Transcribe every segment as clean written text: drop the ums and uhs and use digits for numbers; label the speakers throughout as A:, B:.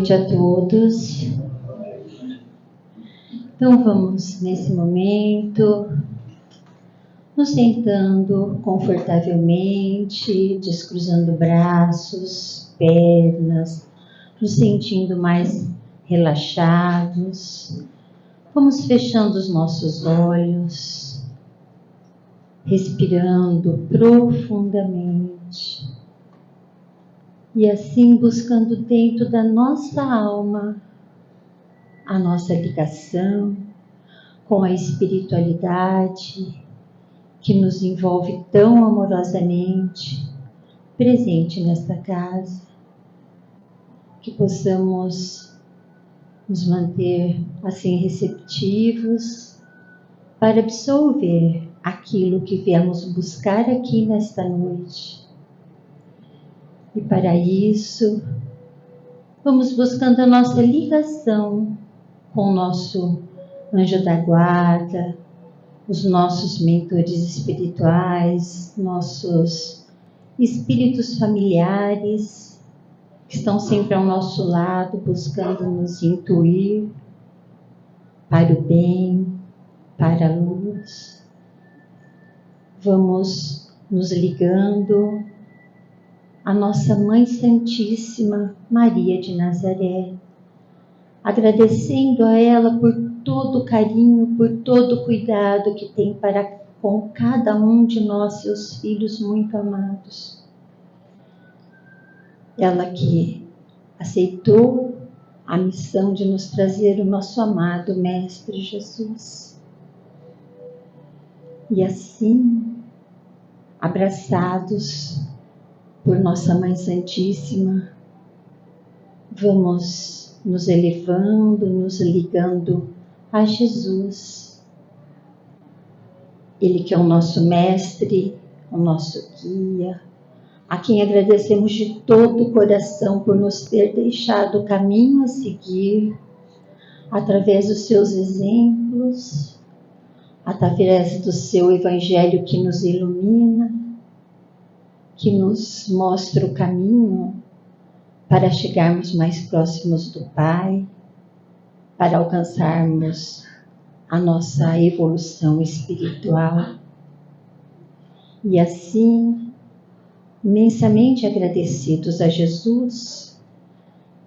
A: noite a todos. Então vamos, nesse momento, nos sentando confortavelmente, descruzando braços, pernas, nos sentindo mais relaxados. Vamos fechando os nossos olhos, respirando profundamente. E assim buscando dentro da nossa alma a nossa ligação com a espiritualidade que nos envolve tão amorosamente, presente nesta casa. Que possamos nos manter assim receptivos para absorver aquilo que viemos buscar aqui nesta noite. E para isso, vamos buscando a nossa ligação com o nosso anjo da guarda, os nossos mentores espirituais, nossos espíritos familiares, que estão sempre ao nosso lado, buscando nos intuir para o bem, para a luz. Vamos nos ligando a nossa Mãe Santíssima, Maria de Nazaré, agradecendo a ela por todo o carinho, por todo o cuidado que tem para com cada um de nós, seus filhos muito amados. Ela que aceitou a missão de nos trazer o nosso amado Mestre Jesus. E assim, abraçados por nossa Mãe Santíssima, vamos nos elevando, nos ligando a Jesus. Ele que é o nosso Mestre, o nosso guia, a quem agradecemos de todo o coração por nos ter deixado o caminho a seguir, através dos seus exemplos, através do seu Evangelho que nos ilumina, que nos mostra o caminho para chegarmos mais próximos do Pai, para alcançarmos a nossa evolução espiritual. E assim, imensamente agradecidos a Jesus,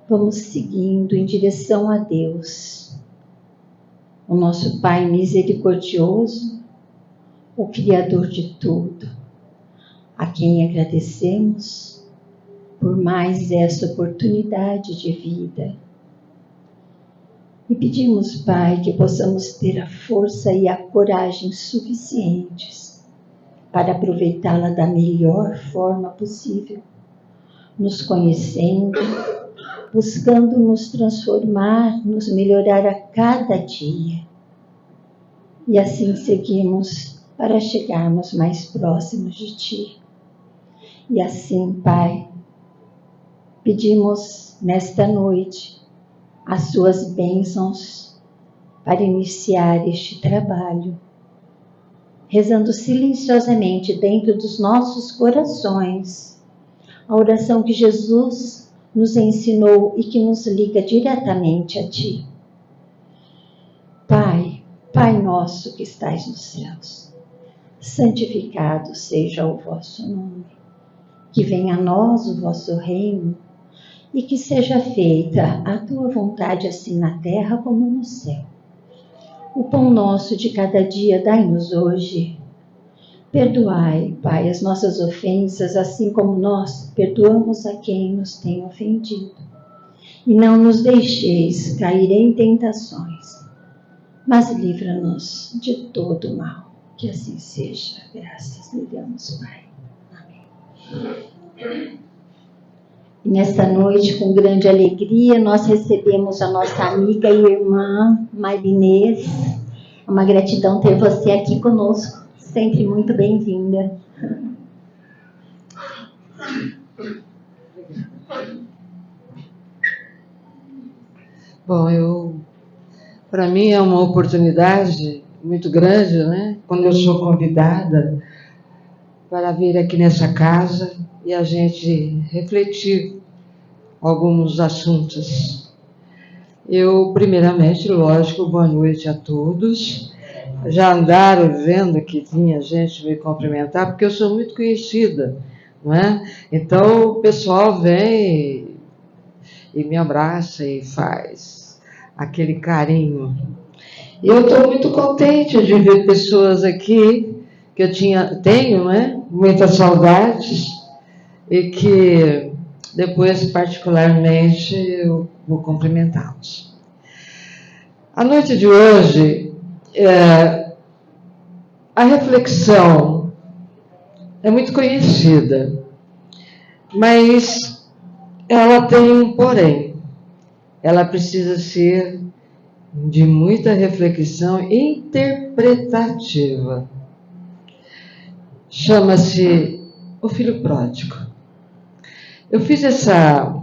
A: vamos seguindo em direção a Deus, o nosso Pai misericordioso, o Criador de tudo, a quem agradecemos por mais essa oportunidade de vida. E pedimos, Pai, que possamos ter a força e a coragem suficientes para aproveitá-la da melhor forma possível, nos conhecendo, buscando nos transformar, nos melhorar a cada dia. E assim seguimos para chegarmos mais próximos de Ti. E assim, Pai, pedimos nesta noite as Suas bênçãos para iniciar este trabalho, rezando silenciosamente dentro dos nossos corações a oração que Jesus nos ensinou e que nos liga diretamente a Ti. Pai, Pai nosso que estais nos céus, santificado seja o vosso nome. Que venha a nós o vosso reino e que seja feita a tua vontade assim na terra como no céu. O pão nosso de cada dia dai-nos hoje. Perdoai, Pai, as nossas ofensas, assim como nós perdoamos a quem nos tem ofendido. E não nos deixeis cair em tentações, mas livra-nos de todo o mal. Que assim seja. Graças lhe damos, Pai. E nesta noite, com grande alegria, nós recebemos a nossa amiga e irmã Marinês. É uma gratidão ter você aqui conosco, sempre muito bem-vinda.
B: Bom, para mim é uma oportunidade muito grande, né? Quando eu sou convidada para vir aqui nessa casa e a gente refletir alguns assuntos Eu, primeiramente, lógico, boa noite a todos. Já andaram vendo que tinha gente me cumprimentar, porque eu sou muito conhecida, não é? Então, o pessoal vem e me abraça e faz aquele carinho. E eu estou muito contente de ver pessoas aqui que eu tenho, né? Muitas saudades e que depois, particularmente, eu vou cumprimentá-los. A noite de hoje, a reflexão é muito conhecida, mas ela tem um porém. Ela precisa ser de muita reflexão interpretativa. Chama-se O Filho Pródigo. Eu fiz essa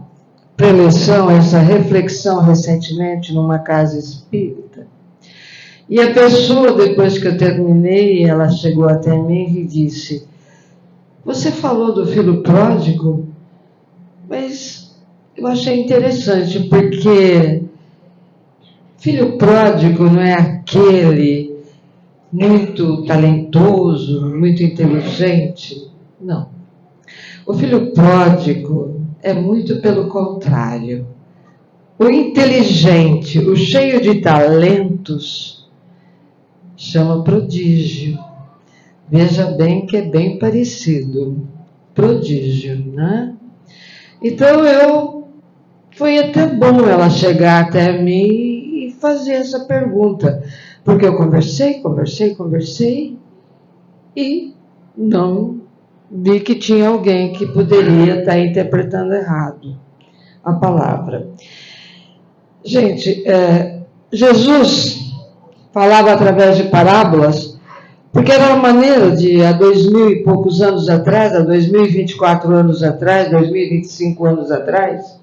B: preleção, essa reflexão recentemente numa casa espírita. E a pessoa, depois que eu terminei, ela chegou até mim e disse: você falou do filho pródigo, mas eu achei interessante, porque filho pródigo não é aquele muito talentoso, muito inteligente. Não. O filho pródigo é muito pelo contrário. O inteligente, o cheio de talentos, chama prodígio. Veja bem que é bem parecido. Prodígio, né? Então foi até bom ela chegar até mim e fazer essa pergunta. Porque eu conversei e não vi que tinha alguém que poderia estar interpretando errado a palavra. Gente, Jesus falava através de parábolas, porque era uma maneira de, há 2000 e poucos anos atrás, há 2024 anos atrás, 2025 anos atrás,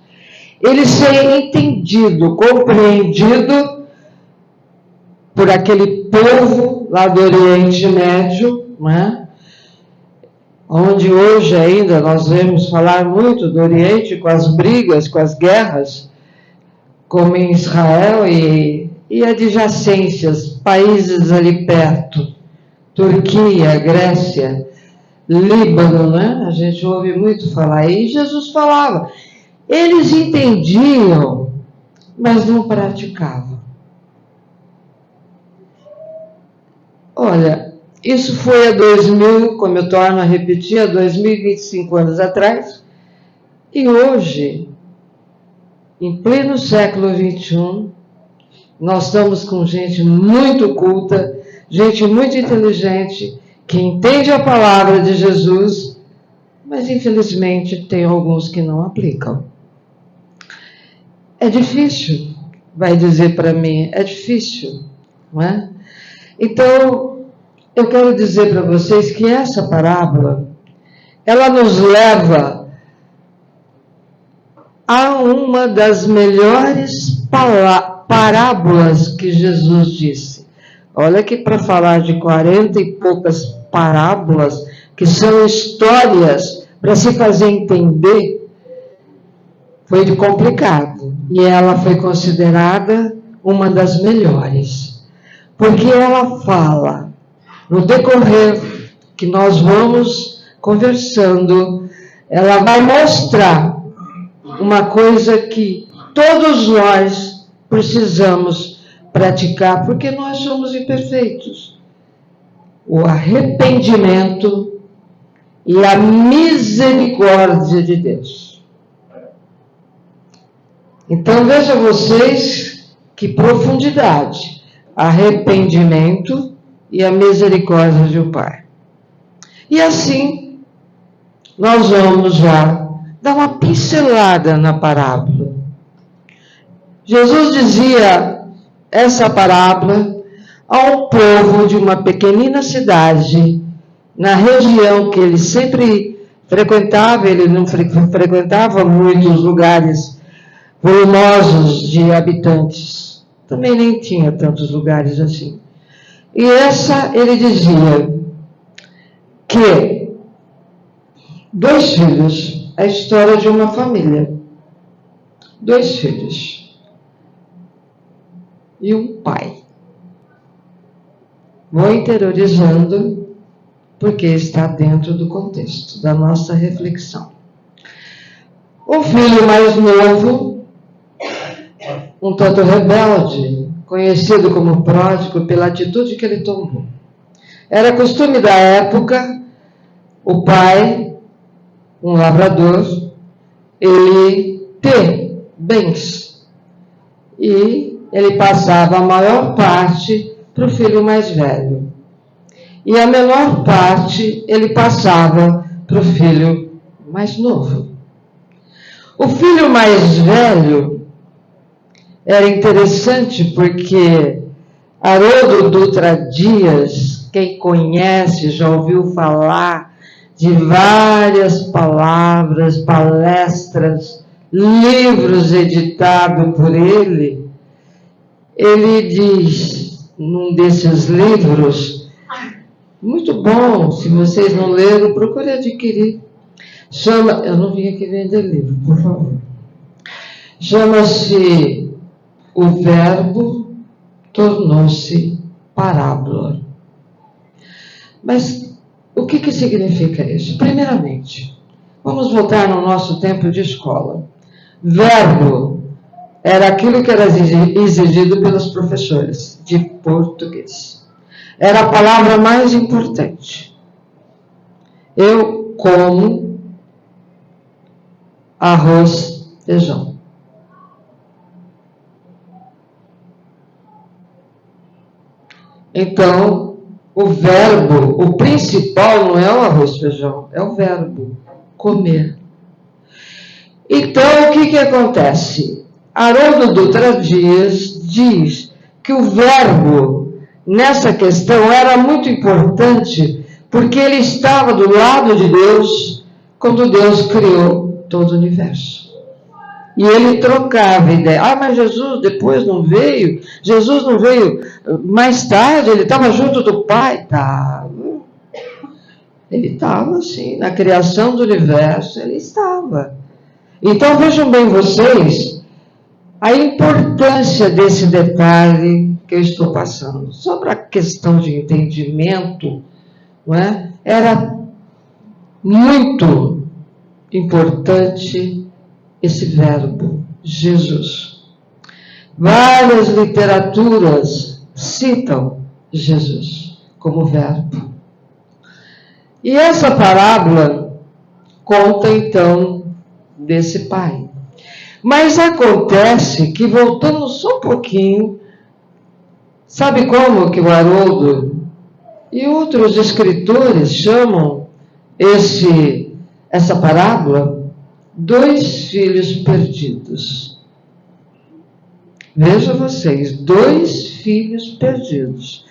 B: ele ser entendido, compreendido por aquele povo lá do Oriente Médio, né? Onde hoje ainda nós vemos falar muito do Oriente, com as brigas, com as guerras, como em Israel e adjacências, países ali perto, Turquia, Grécia, Líbano, né? A gente ouve muito falar. E Jesus falava. Eles entendiam, mas não praticavam. Olha, isso foi há 2000, como eu torno a repetir, há 2025 anos atrás. E hoje, em pleno século XXI, nós estamos com gente muito culta, gente muito inteligente, que entende a palavra de Jesus, mas infelizmente tem alguns que não aplicam. É difícil, vai dizer para mim, é difícil, não é? Então, eu quero dizer para vocês que essa parábola, ela nos leva a uma das melhores parábolas que Jesus disse. Olha que para falar de 40 e poucas parábolas, que são histórias para se fazer entender, foi complicado. E ela foi considerada uma das melhores. Porque ela fala, no decorrer que nós vamos conversando, ela vai mostrar uma coisa que todos nós precisamos praticar, porque nós somos imperfeitos. O arrependimento e a misericórdia de Deus. Então, veja vocês que profundidade. Arrependimento e a misericórdia do Pai. E assim, nós vamos já dar uma pincelada na parábola. Jesus dizia essa parábola a um povo de uma pequenina cidade, na região que ele sempre frequentava. Ele não frequentava muitos lugares volumosos de habitantes. Também nem tinha tantos lugares assim. E ele dizia que 2 filhos, a história de uma família. 2 filhos. e um pai. Vou interiorizando, porque está dentro do contexto da nossa reflexão. O filho mais novo, um tanto rebelde, conhecido como pródigo pela atitude que ele tomou. Era costume da época, o pai, um lavrador, ele ter bens. E ele passava a maior parte para o filho mais velho. E a menor parte ele passava para o filho mais novo. O filho mais velho era interessante porque Haroldo Dutra Dias, quem conhece, já ouviu falar de várias palavras, palestras, livros editados por ele. Ele diz, num desses livros, muito bom, se vocês não leram, procure adquirir. Eu não vim aqui vender livro, por favor. Chama-se O Verbo Tornou-se Parábola. Mas o que significa isso? Primeiramente, vamos voltar no nosso tempo de escola. Verbo era aquilo que era exigido pelos professores de português. Era a palavra mais importante. Eu como arroz, feijão. Então, o verbo, o principal não é o arroz, feijão, é o verbo, comer. Então, o que acontece? Haroldo Dutra Dias diz que o verbo, nessa questão, era muito importante, porque ele estava do lado de Deus, quando Deus criou todo o universo. E ele trocava ideia. Mas Jesus depois não veio? Jesus não veio mais tarde? Ele estava junto do Pai? Estava. Ele estava, sim. Na criação do universo, ele estava. Então, vejam bem vocês a importância desse detalhe que eu estou passando. Sobre a questão de entendimento, não é? Era muito importante esse verbo, Jesus. Várias literaturas citam Jesus como verbo. E essa parábola conta, então, desse pai. Mas acontece que, voltando só um pouquinho, sabe como que o Haroldo e outros escritores chamam essa parábola? 2 filhos perdidos. Veja vocês, 2 filhos perdidos.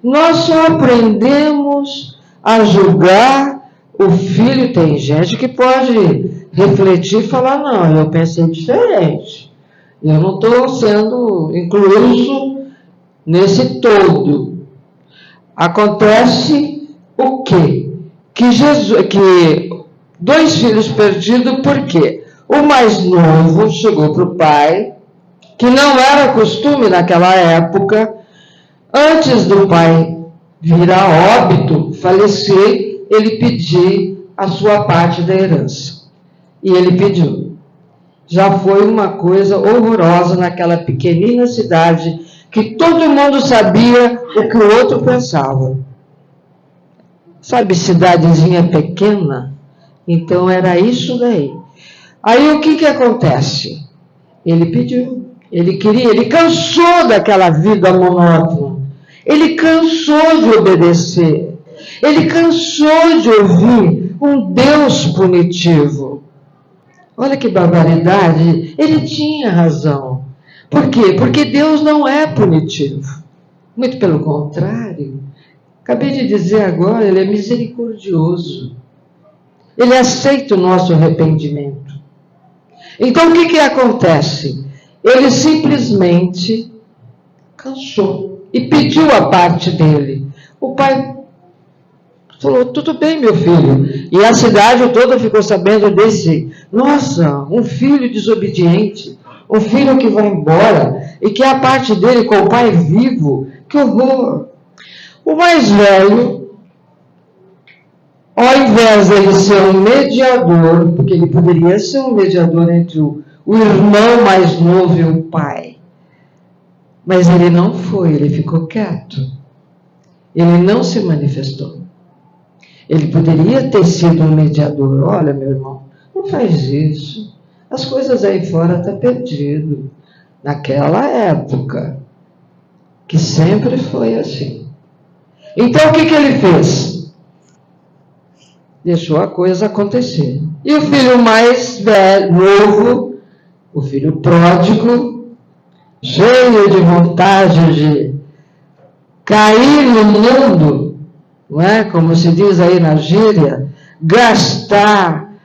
B: Nós só aprendemos a julgar o filho. Tem gente que pode refletir e falar, não, eu pensei diferente. Eu não estou sendo incluso nesse todo. Acontece o quê? Que 2 filhos perdidos, por quê? O mais novo chegou para o pai, que não era costume naquela época, antes do pai vir a óbito, falecer, ele pedir a sua parte da herança. E ele pediu. Já foi uma coisa horrorosa naquela pequenina cidade, que todo mundo sabia o que o outro pensava. Sabe, cidadezinha pequena? Então era isso daí. Aí o que acontece? Ele pediu, ele queria, ele cansou daquela vida monótona. Ele cansou de obedecer. Ele cansou de ouvir um Deus punitivo. Olha que barbaridade. Ele tinha razão. Por quê? Porque Deus não é punitivo. Muito pelo contrário. Acabei de dizer agora, ele é misericordioso. Ele aceita o nosso arrependimento. Então, o que acontece? Ele simplesmente cansou e pediu a parte dele. O pai falou, tudo bem, meu filho. E a cidade toda ficou sabendo desse, nossa, um filho desobediente, Um filho que vai embora e que é a parte dele com o pai vivo. Que horror! O mais velho, ao invés de ele ser um mediador, porque ele poderia ser um mediador entre o irmão mais novo e o pai, mas ele não foi, ele ficou quieto. Ele não se manifestou. Ele poderia ter sido um mediador. Olha, meu irmão, não faz isso. As coisas aí fora estão perdidas. Naquela época, que sempre foi assim. Então, o que ele fez? Deixou a coisa acontecer. E o filho mais velho, novo, o filho pródigo, cheio de vontade de cair no mundo, não é? Como se diz aí na gíria, gastar,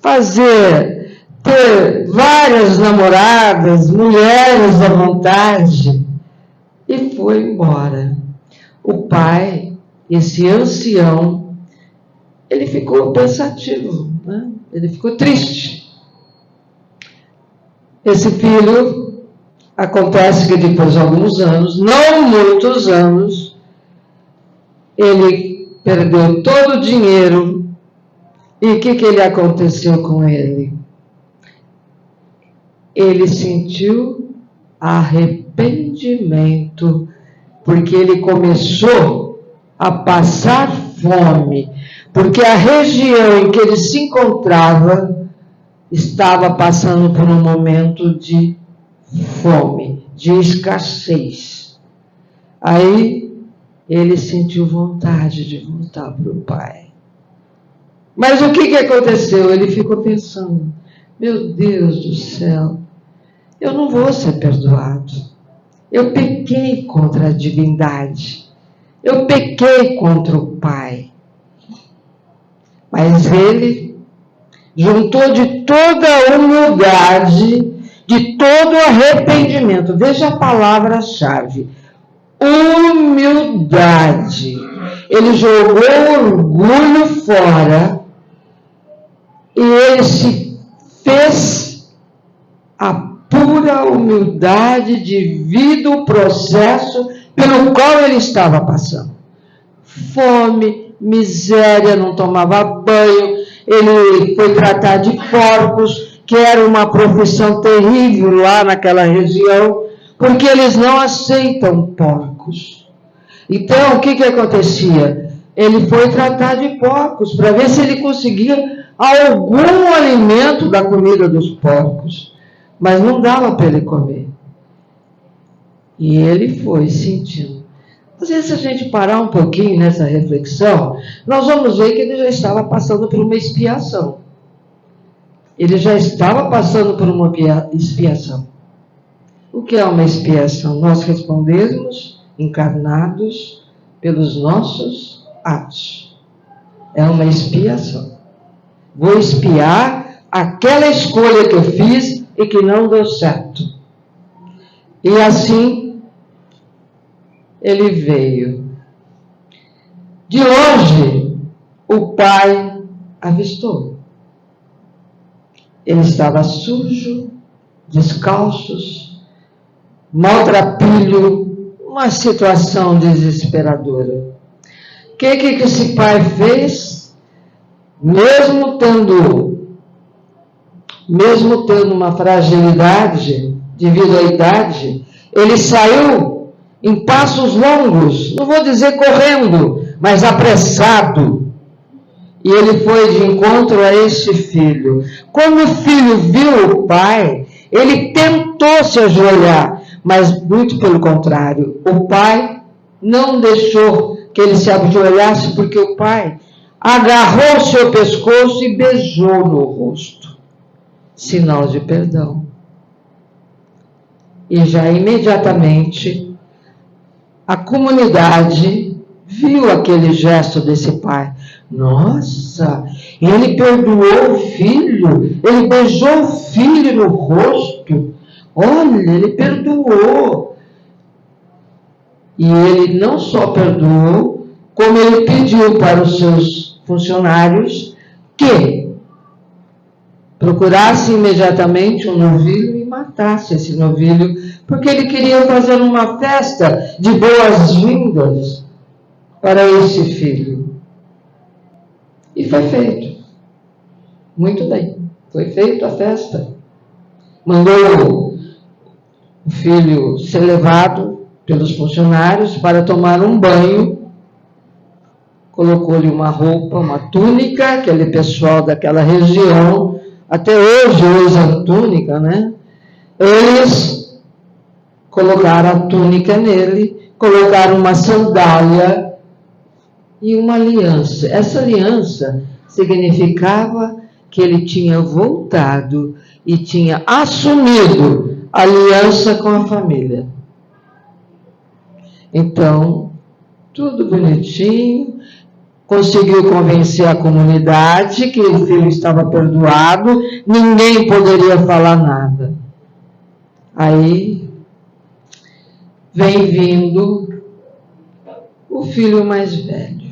B: fazer, ter várias namoradas, mulheres à vontade, e foi embora. O pai, esse ancião, ele ficou pensativo, né? Ele ficou triste. Esse filho, acontece que depois de alguns anos, não muitos anos, ele perdeu todo o dinheiro. E o que ele aconteceu com ele? Ele sentiu arrependimento, porque ele começou a passar fome, porque a região em que ele se encontrava estava passando por um momento de fome, de escassez. Aí ele sentiu vontade de voltar para o pai. Mas o que aconteceu? Ele ficou pensando, meu Deus do céu, eu não vou ser perdoado. Eu pequei contra a divindade. Eu pequei contra o pai. Mas ele juntou de toda a humildade, de todo o arrependimento. Veja a palavra-chave. Humildade. Ele jogou o orgulho fora e ele se fez a pura humildade devido ao processo pelo qual ele estava passando. Fome, miséria, não tomava banho, ele foi tratar de porcos, que era uma profissão terrível lá naquela região, porque eles não aceitam porcos. Então, o que acontecia? Ele foi tratar de porcos, para ver se ele conseguia algum alimento da comida dos porcos. Mas não dava para ele comer. E ele foi sentindo. Às vezes, se a gente parar um pouquinho nessa reflexão, nós vamos ver que ele já estava passando por uma expiação. Ele já estava passando por uma expiação. O que é uma expiação? Nós respondemos encarnados pelos nossos atos. É uma expiação. Vou expiar aquela escolha que eu fiz e que não deu certo. E assim, ele veio. De longe, o pai avistou. Ele estava sujo, descalços, maltrapilho, uma situação desesperadora. O que esse pai fez? Mesmo tendo uma fragilidade devido à idade, ele saiu em passos longos, não vou dizer correndo, mas apressado. E ele foi de encontro a este filho. Quando o filho viu o pai, ele tentou se ajoelhar, mas muito pelo contrário. O pai não deixou que ele se ajoelhasse, porque o pai agarrou o seu pescoço e beijou no rosto. Sinal de perdão. E já imediatamente a comunidade viu aquele gesto desse pai. Nossa, ele perdoou o filho, ele beijou o filho no rosto. Olha, ele perdoou. E ele não só perdoou, como ele pediu para os seus funcionários que procurassem imediatamente um novilho ele matasse esse novilho, porque ele queria fazer uma festa de boas-vindas para esse filho. E foi feito. Muito bem. Foi feita a festa. Mandou o filho ser levado pelos funcionários para tomar um banho. Colocou-lhe uma roupa, uma túnica, aquele pessoal daquela região, até hoje usam túnica, né? Eles colocaram a túnica nele, colocaram uma sandália e uma aliança. Essa aliança significava que ele tinha voltado e tinha assumido a aliança com a família. Então, tudo bonitinho, conseguiu convencer a comunidade que o filho estava perdoado, ninguém poderia falar nada. Aí, vem vindo o filho mais velho.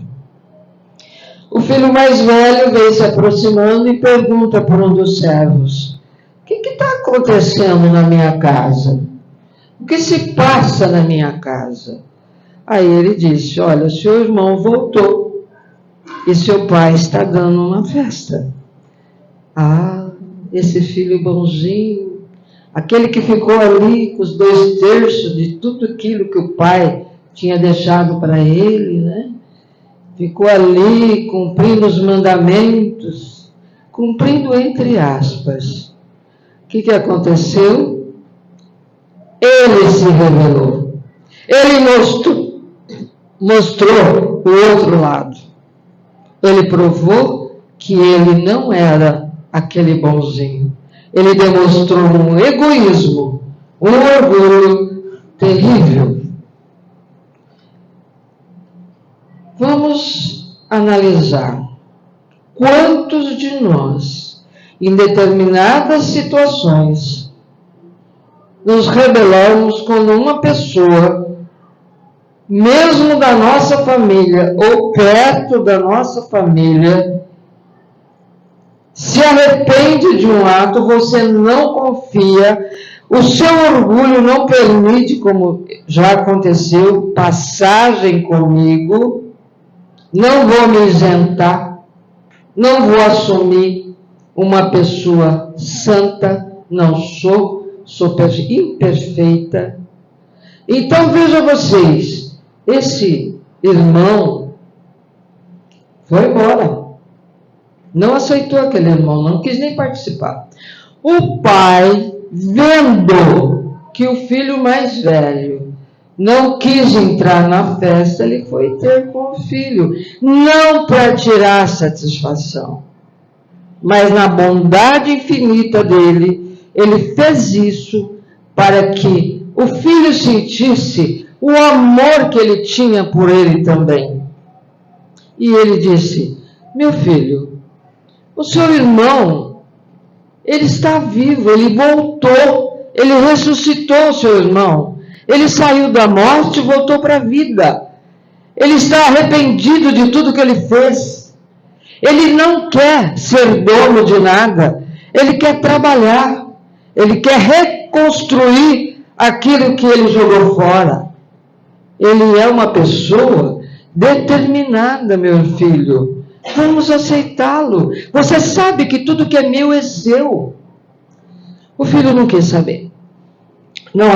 B: O filho mais velho vem se aproximando e pergunta para um dos servos: o que está acontecendo na minha casa? O que se passa na minha casa? Aí ele disse: olha, seu irmão voltou e seu pai está dando uma festa. Ah, esse filho bonzinho, aquele que ficou ali com os 2/3 de tudo aquilo que o pai tinha deixado para ele, né? Ficou ali cumprindo os mandamentos, cumprindo entre aspas. O que aconteceu? Ele se revelou. Ele mostrou o outro lado. Ele provou que ele não era aquele bonzinho. Ele demonstrou um egoísmo, um orgulho terrível. Vamos analisar quantos de nós, em determinadas situações, nos rebelamos quando uma pessoa, mesmo da nossa família ou perto da nossa família, se arrepende de um ato, você não confia, o seu orgulho não permite, como já aconteceu, passagem comigo, não vou me isentar, não vou assumir uma pessoa santa, não sou imperfeita. Então vejam vocês, esse irmão foi embora. Não aceitou aquele irmão, não quis nem participar. O pai, vendo que o filho mais velho não quis entrar na festa, ele foi ter com o filho, não para tirar satisfação, mas na bondade infinita dele, ele fez isso para que o filho sentisse o amor que ele tinha por ele também. E ele disse: meu filho, o seu irmão, ele está vivo, ele voltou, ele ressuscitou o seu irmão. Ele saiu da morte e voltou para a vida. Ele está arrependido de tudo que ele fez. Ele não quer ser dono de nada. Ele quer trabalhar. Ele quer reconstruir aquilo que ele jogou fora. Ele é uma pessoa determinada, meu filho. Vamos aceitá-lo. Você sabe que tudo que é meu é seu. O filho não quis saber. Não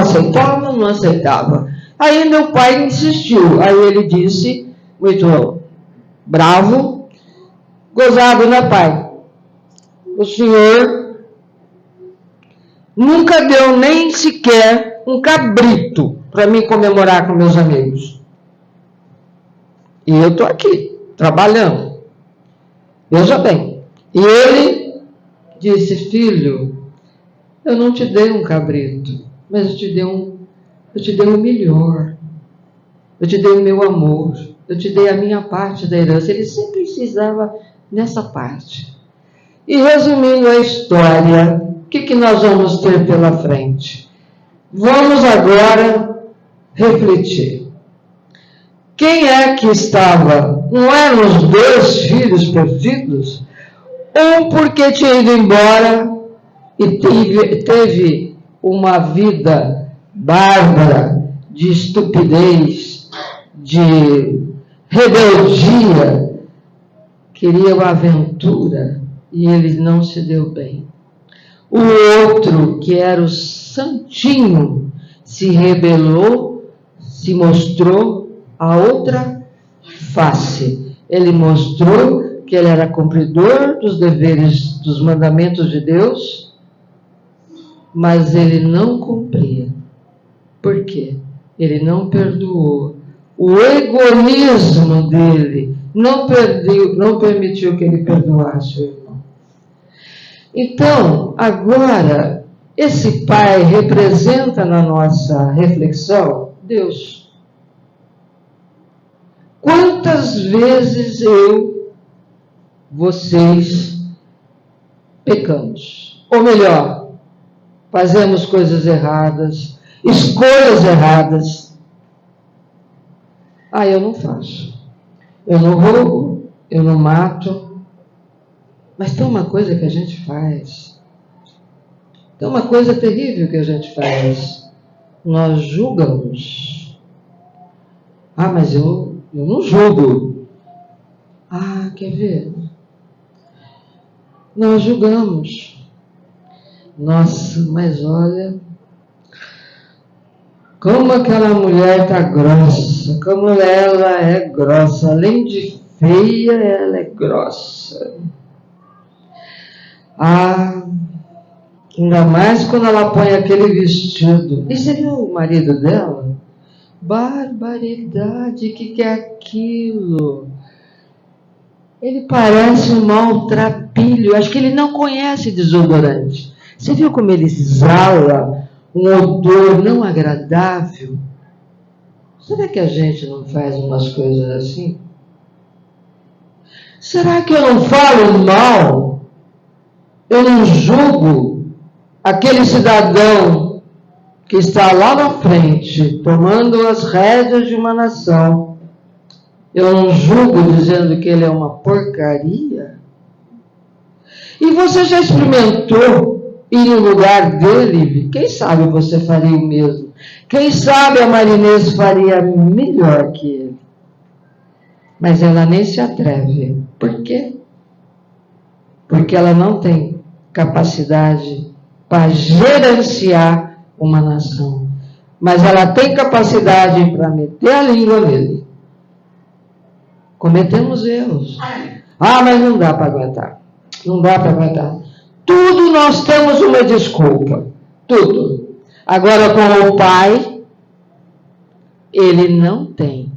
B: aceitava. Aí meu pai insistiu. Aí ele disse, muito bravo: gozado, né, pai? O senhor nunca deu nem sequer um cabrito para mim comemorar com meus amigos. E eu estou aqui, trabalhando. Veja bem. E ele disse: filho, eu não te dei um cabrito, mas eu te dei o melhor. Eu te dei o meu amor. Eu te dei a minha parte da herança. Ele sempre precisava nessa parte. E resumindo a história, o que nós vamos ter pela frente? Vamos agora refletir. Quem é que estava? Não eram os 2 filhos perdidos? Um porque tinha ido embora e teve uma vida bárbara, de estupidez, de rebeldia, queria uma aventura e ele não se deu bem. O outro, que era o santinho, se rebelou, se mostrou a outra face. Ele mostrou que ele era cumpridor dos deveres, dos mandamentos de Deus, mas ele não cumpria. Por quê? Ele não perdoou. O egoísmo dele não permitiu que ele perdoasse o irmão. Então, agora, esse pai representa na nossa reflexão Deus. Quantas vezes vocês pecamos? Ou melhor, fazemos coisas erradas, escolhas erradas. Eu não faço. Eu não roubo, eu não mato. Mas tem uma coisa que a gente faz. Tem uma coisa terrível que a gente faz. Nós julgamos. Mas eu não julgo. Quer ver? Nós julgamos. Nossa, mas olha, como aquela mulher está grossa, como ela é grossa, além de feia, ela é grossa. Ainda mais quando ela põe aquele vestido. E você viu o marido dela? Barbaridade, o que é aquilo? Ele parece um maltrapilho, acho que ele não conhece desodorante. Você viu como ele exala um odor não agradável? Será que a gente não faz umas coisas assim? Será que eu não falo mal? Eu não julgo aquele cidadão que está lá na frente, tomando as rédeas de uma nação? Eu não julgo dizendo que ele é uma porcaria? E você já experimentou ir no lugar dele? Quem sabe você faria o mesmo? Quem sabe a Marinês faria melhor que ele? Mas ela nem se atreve. Por quê? Porque ela não tem capacidade para gerenciar uma nação. Mas ela tem capacidade para meter a língua nele. Cometemos erros. Mas não dá para aguentar. Não dá para aguentar. Tudo nós temos uma desculpa. Tudo. Agora, com o pai, ele não tem.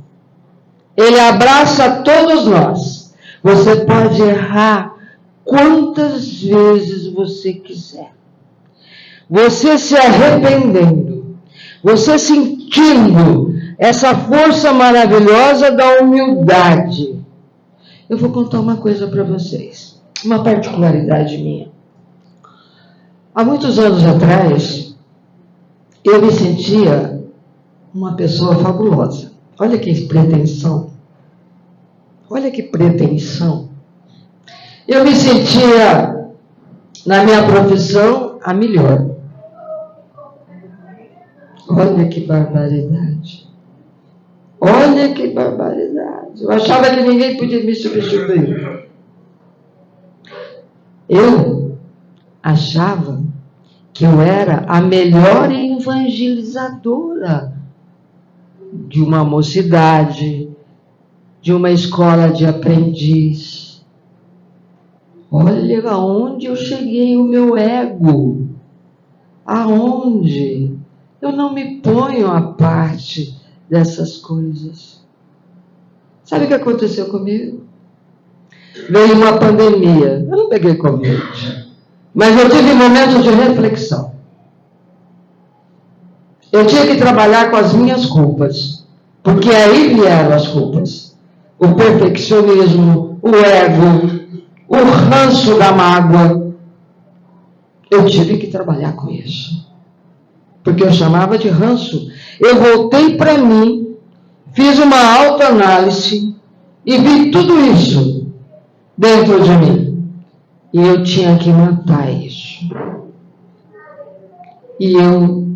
B: Ele abraça todos nós. Você pode errar quantas vezes você quiser. Você se arrependendo. Você sentindo essa força maravilhosa da humildade. Eu vou contar uma coisa para vocês. Uma particularidade minha. Há muitos anos atrás, eu me sentia uma pessoa fabulosa. Olha que pretensão. Olha que pretensão. Eu me sentia, na minha profissão, a melhor. Olha que barbaridade. Olha que barbaridade. Eu achava que ninguém podia me substituir. Eu achava que eu era a melhor evangelizadora de uma mocidade, de uma escola de aprendiz. Olha aonde eu cheguei, o meu ego. Aonde? Eu não me ponho à parte dessas coisas. Sabe o que aconteceu comigo? Veio uma pandemia. Eu não peguei Covid. Mas eu tive momentos de reflexão. Eu tinha que trabalhar com as minhas culpas. Porque aí vieram as culpas. O perfeccionismo, o ego, o ranço da mágoa. Eu tive que trabalhar com isso. Porque eu chamava de ranço. Eu voltei para mim, fiz uma autoanálise e vi tudo isso dentro de mim. E eu tinha que matar isso. E eu,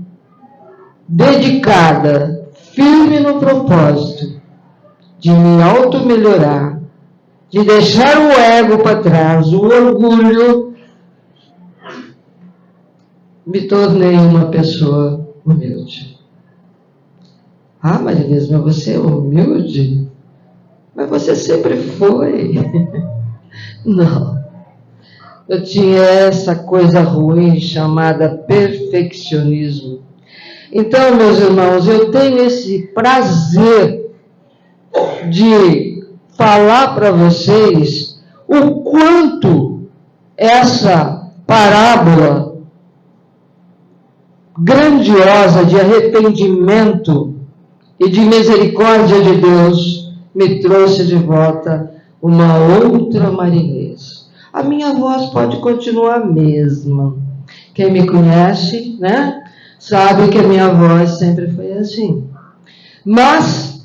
B: dedicada, firme no propósito de me auto-melhorar, de deixar o ego para trás, o orgulho, me tornei uma pessoa humilde. Ah, Marinês, mas você é humilde? Mas você sempre foi. Não. Eu tinha essa coisa ruim chamada perfeccionismo. Então, meus irmãos, eu tenho esse prazer de falar para vocês o quanto essa parábola grandiosa de arrependimento e de misericórdia de Deus me trouxe de volta uma outra Marinês. A minha voz pode continuar a mesma. Quem me conhece, né, sabe que a minha voz sempre foi assim. Mas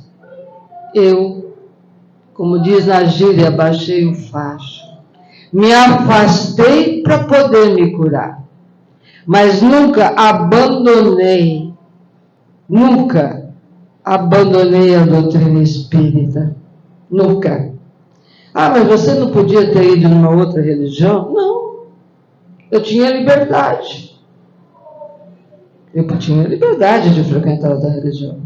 B: eu, como diz na gíria, baixei o facho. Me afastei para poder me curar. Mas nunca abandonei a doutrina espírita. Nunca. Ah, mas você não podia ter ido numa outra religião? Não. Eu tinha liberdade. Eu tinha liberdade de frequentar outra religião.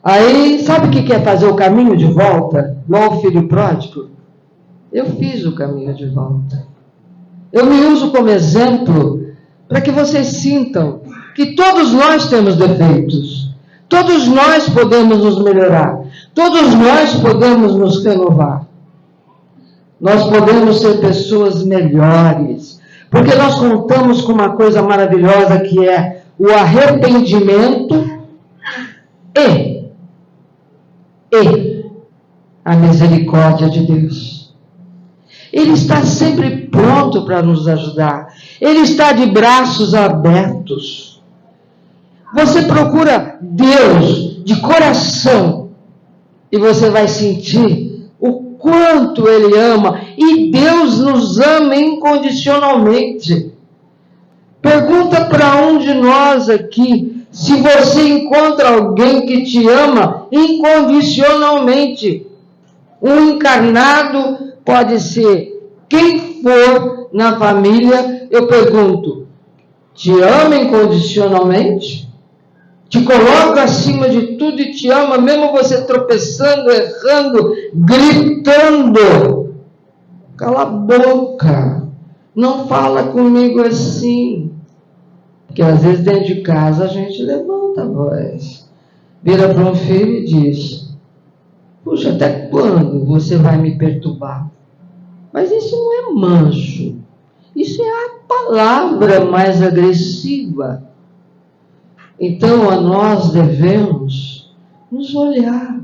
B: Aí, sabe o que é fazer o caminho de volta? Igual o filho pródigo? Eu fiz o caminho de volta. Eu me uso como exemplo para que vocês sintam que todos nós temos defeitos. Todos nós podemos nos melhorar. Todos nós podemos nos renovar. Nós podemos ser pessoas melhores. Porque nós contamos com uma coisa maravilhosa que é o arrependimento e a misericórdia de Deus. Ele está sempre pronto para nos ajudar. Ele está de braços abertos. Você procura Deus de coração e você vai sentir o quanto Ele ama. E Deus nos ama incondicionalmente. Pergunta para um de nós aqui se você encontra alguém que te ama incondicionalmente. Um encarnado pode ser quem for na família. Eu pergunto, te ama incondicionalmente? Te coloca acima de tudo e te ama, mesmo você tropeçando, errando, gritando. Cala a boca. Não fala comigo assim. Porque às vezes dentro de casa a gente levanta a voz. Vira para um filho e diz, puxa, até quando você vai me perturbar? Mas isso não é manso. Isso é a palavra mais agressiva. Então, a nós devemos nos olhar.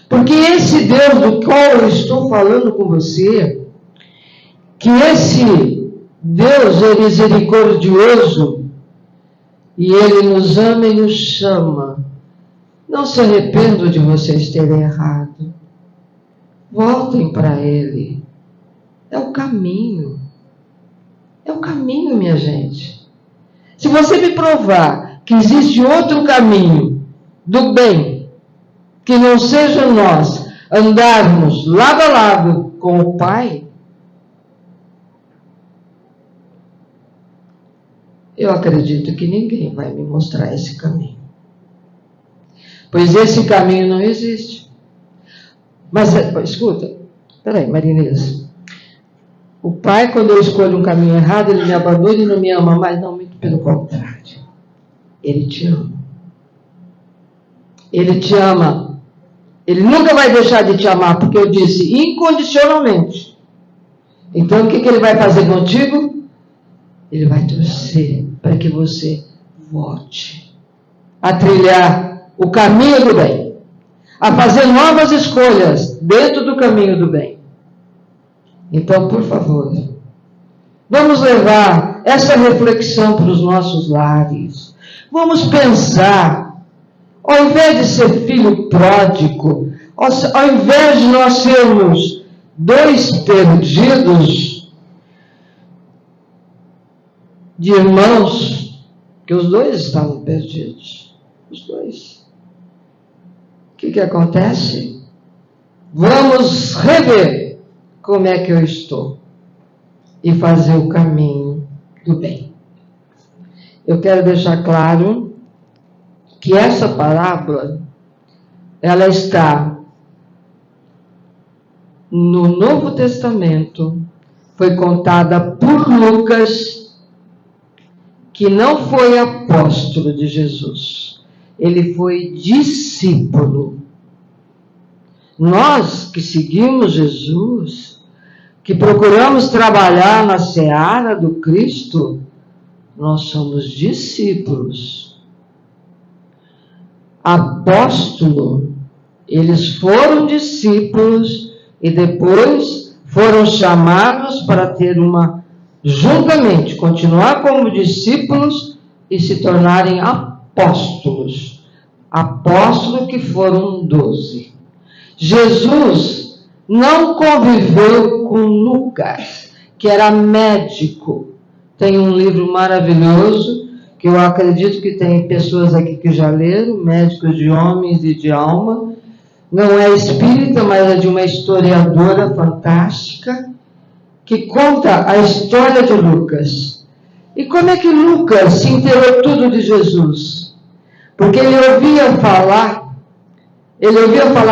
B: Porque esse Deus do qual eu estou falando com você, que esse Deus é misericordioso, e Ele nos ama e nos chama. Não se arrependam de vocês terem errado. Voltem para Ele. É o caminho. É o caminho, minha gente. Se você me provar que existe outro caminho do bem, que não seja nós andarmos lado a lado com o Pai, eu acredito que ninguém vai me mostrar esse caminho. Pois esse caminho não existe. Mas, escuta, peraí, Marinês. O Pai, quando eu escolho um caminho errado, Ele me abandona e não me ama mais. Não, muito pelo contrário. Ele te ama. Ele te ama. Ele nunca vai deixar de te amar, porque eu disse incondicionalmente. Então, o que Ele vai fazer contigo? Ele vai torcer para que você volte a trilhar o caminho do bem, a fazer novas escolhas dentro do caminho do bem. Então, por favor, vamos levar essa reflexão para os nossos lares. Vamos pensar, ao invés de ser filho pródigo, ao invés de nós sermos dois perdidos de irmãos, Porque os dois estavam perdidos. Os dois. O que acontece? Vamos rever como é que eu estou e fazer o caminho do bem. Eu quero deixar claro que essa parábola, ela está no Novo Testamento, foi contada por Lucas, que não foi apóstolo de Jesus, ele foi discípulo. Nós que seguimos Jesus, que procuramos trabalhar na seara do Cristo, nós somos discípulos. Apóstolo, eles foram discípulos e depois foram chamados para ter juntamente, continuar como discípulos e se tornarem apóstolos. Apóstolos que foram 12. Jesus não conviveu com Lucas, que era médico. Tem um livro maravilhoso, que eu acredito que tem pessoas aqui que já leram, Médicos de Homens e de Alma. Não é espírita, mas é de uma historiadora fantástica, que conta a história de Lucas. E como é que Lucas se inteirou tudo de Jesus? Porque ele ouvia falar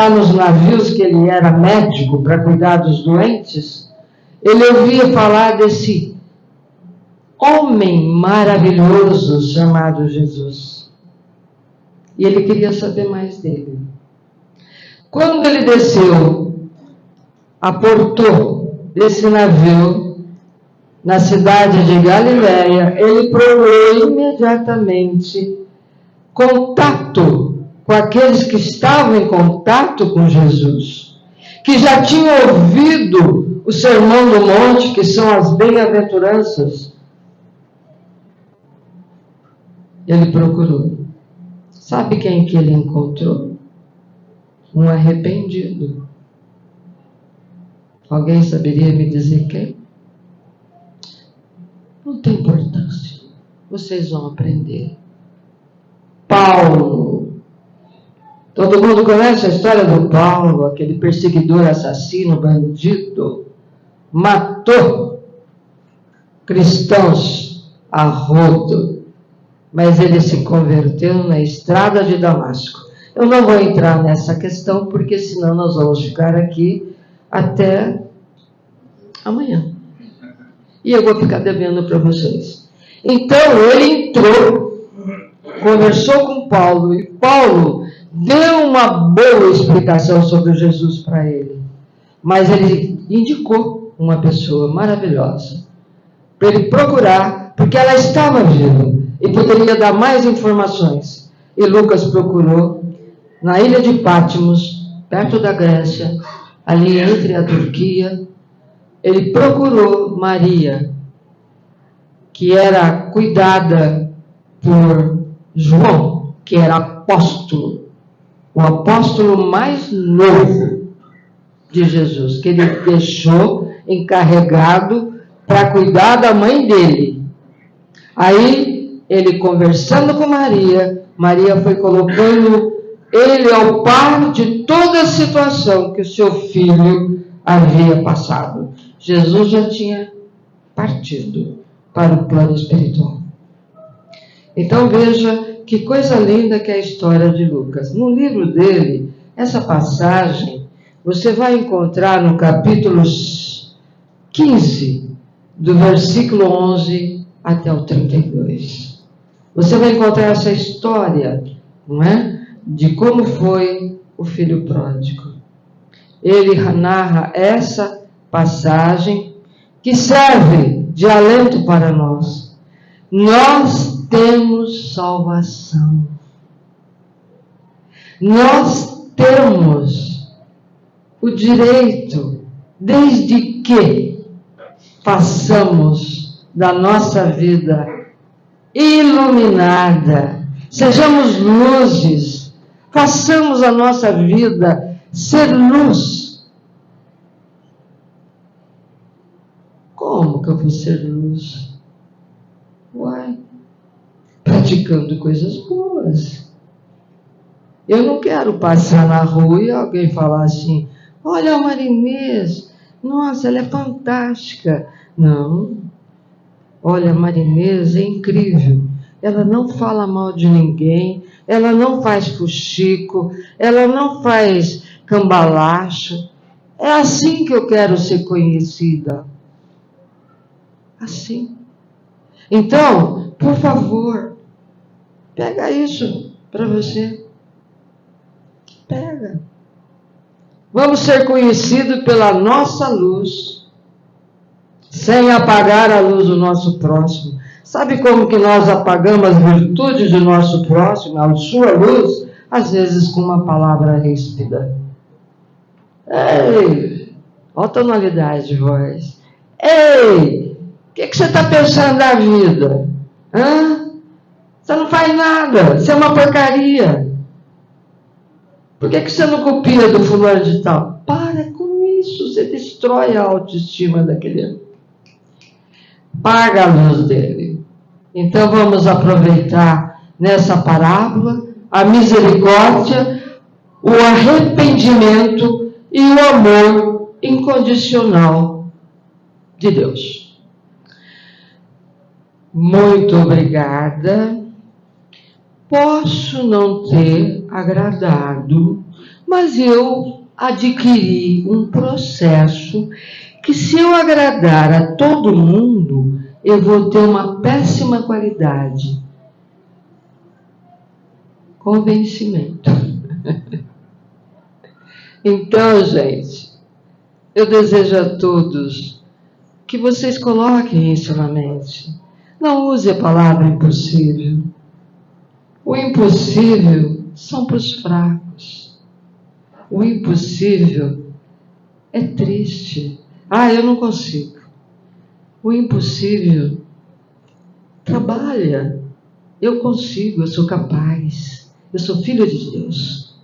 B: nos navios que ele era médico para cuidar dos doentes. Ele ouvia falar desse homem maravilhoso chamado Jesus. E ele queria saber mais dele. Quando ele desceu, aportou desse navio na cidade de Galiléia, ele procurou imediatamente contato com aqueles que estavam em contato com Jesus, que já tinham ouvido o Sermão do Monte, que são as bem-aventuranças. Ele procurou. Sabe quem que ele encontrou? Um arrependido. Alguém saberia me dizer quem? Não tem importância. Vocês vão aprender. Paulo. Todo mundo conhece a história do Paulo, aquele perseguidor, assassino, bandido. Matou cristãos a rodo. Mas ele se converteu na estrada de Damasco. Eu não vou entrar nessa questão, porque senão nós vamos ficar aqui até amanhã. E eu vou ficar devendo para vocês. Então, ele entrou, conversou com Paulo, e Paulo deu uma boa explicação sobre Jesus para ele. Mas ele indicou uma pessoa maravilhosa para ele procurar, porque ela estava viva e poderia dar mais informações. E Lucas procurou na ilha de Patmos, perto da Grécia, ali entre a Turquia. Ele procurou Maria, que era cuidada por João, que era apóstolo, o apóstolo mais novo de Jesus, que ele deixou encarregado para cuidar da mãe dele. Aí, ele conversando com Maria, Maria foi colocando ele ao par de toda a situação que o seu filho havia passado. Jesus já tinha partido para o plano espiritual. Então veja que coisa linda que é a história de Lucas. No livro dele, essa passagem, você vai encontrar no capítulo 15, do versículo 11 até o 32. Você vai encontrar essa história, não é? De como foi o filho pródigo. Ele narra essa passagem que serve de alento para nós. Nós temos salvação. Nós temos o direito, desde que façamos da nossa vida iluminada, sejamos luzes, façamos a nossa vida ser luz. Como que eu vou ser luz? Uai, para praticando coisas boas. Eu não quero passar na rua e alguém falar assim, olha a Marinês, nossa, ela é fantástica. Não, olha, a Marinês é incrível. Ela não fala mal de ninguém, ela não faz fuxico, ela não faz cambalacho. É assim que eu quero ser conhecida. Assim. Então, por favor, pega isso para você. Pega. Vamos ser conhecidos pela nossa luz, sem apagar a luz do nosso próximo. Sabe como que nós apagamos as virtudes do nosso próximo, a sua luz? Às vezes com uma palavra ríspida. Ei, olha a tonalidade de voz. Ei, o que você está pensando da vida? Hã? Você não faz nada, você é uma porcaria. Por que você não copia do fulano de tal? Para com isso, você destrói a autoestima daquele. Paga a luz dele. Então vamos aproveitar nessa parábola a misericórdia, o arrependimento e o amor incondicional de Deus. Muito obrigada. Posso não ter agradado, mas eu adquiri um processo que, se eu agradar a todo mundo, eu vou ter uma péssima qualidade. Convencimento. Então, gente, eu desejo a todos que vocês coloquem isso na mente. Não use a palavra impossível. O impossível são para os fracos. O impossível é triste. Eu não consigo. O impossível trabalha. Eu consigo, eu sou capaz. Eu sou filho de Deus.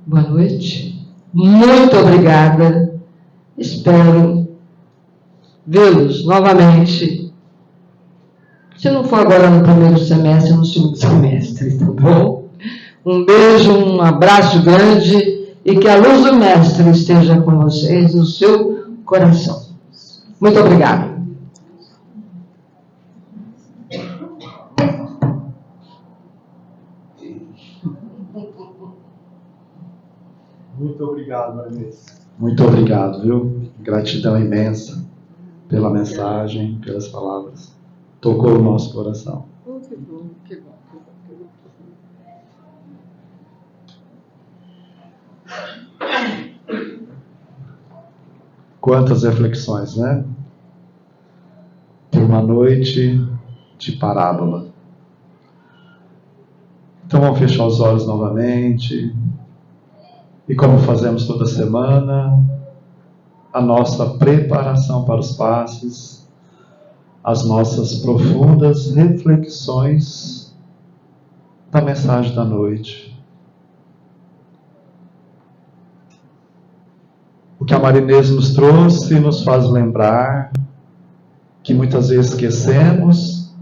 B: Boa noite. Muito obrigada. Espero vê-los novamente. Se não for agora no primeiro semestre, no segundo semestre, tá bom? Um beijo, um abraço grande e que a luz do Mestre esteja com vocês no seu coração. Muito obrigada.
C: Muito obrigado, Marinês. Muito obrigado, viu? Gratidão imensa pela mensagem, pelas palavras. Tocou o nosso coração.
B: Que bom, que bom, que bom.
C: Quantas reflexões, né? Por uma noite de parábola. Então vamos fechar os olhos novamente. E como fazemos toda semana, a nossa preparação para os passes, as nossas profundas reflexões da mensagem da noite. O que a Marinês nos trouxe nos faz lembrar que muitas vezes esquecemos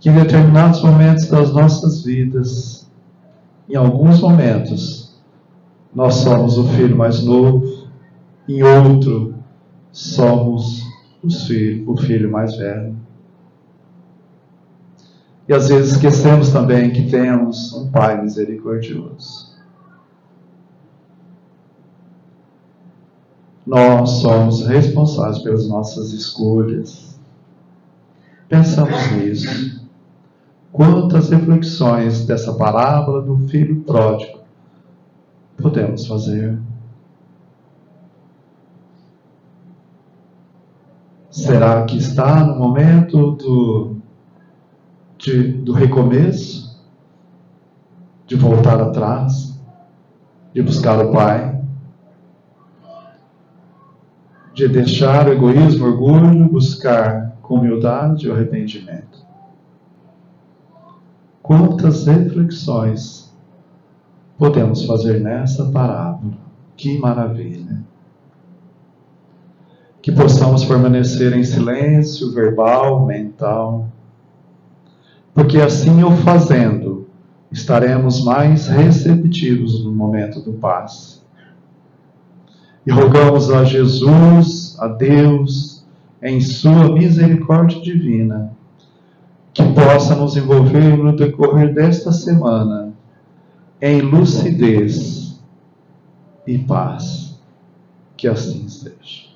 C: que em determinados momentos das nossas vidas, em alguns momentos, nós somos o filho mais novo, em outro, somos o filho mais velho. E às vezes esquecemos também que temos um Pai misericordioso. Nós somos responsáveis pelas nossas escolhas. Pensamos nisso. Quantas reflexões dessa parábola do filho pródigo podemos fazer? Será que está no momento do recomeço? De voltar atrás? De buscar o Pai? De deixar o egoísmo, o orgulho, buscar com humildade o arrependimento? Quantas reflexões podemos fazer nessa parábola? Que maravilha! Que possamos permanecer em silêncio verbal, mental, porque assim o fazendo, estaremos mais receptivos no momento do passe. E rogamos a Jesus, a Deus, em sua misericórdia divina, que possa nos envolver no decorrer desta semana em lucidez e paz. Que assim seja.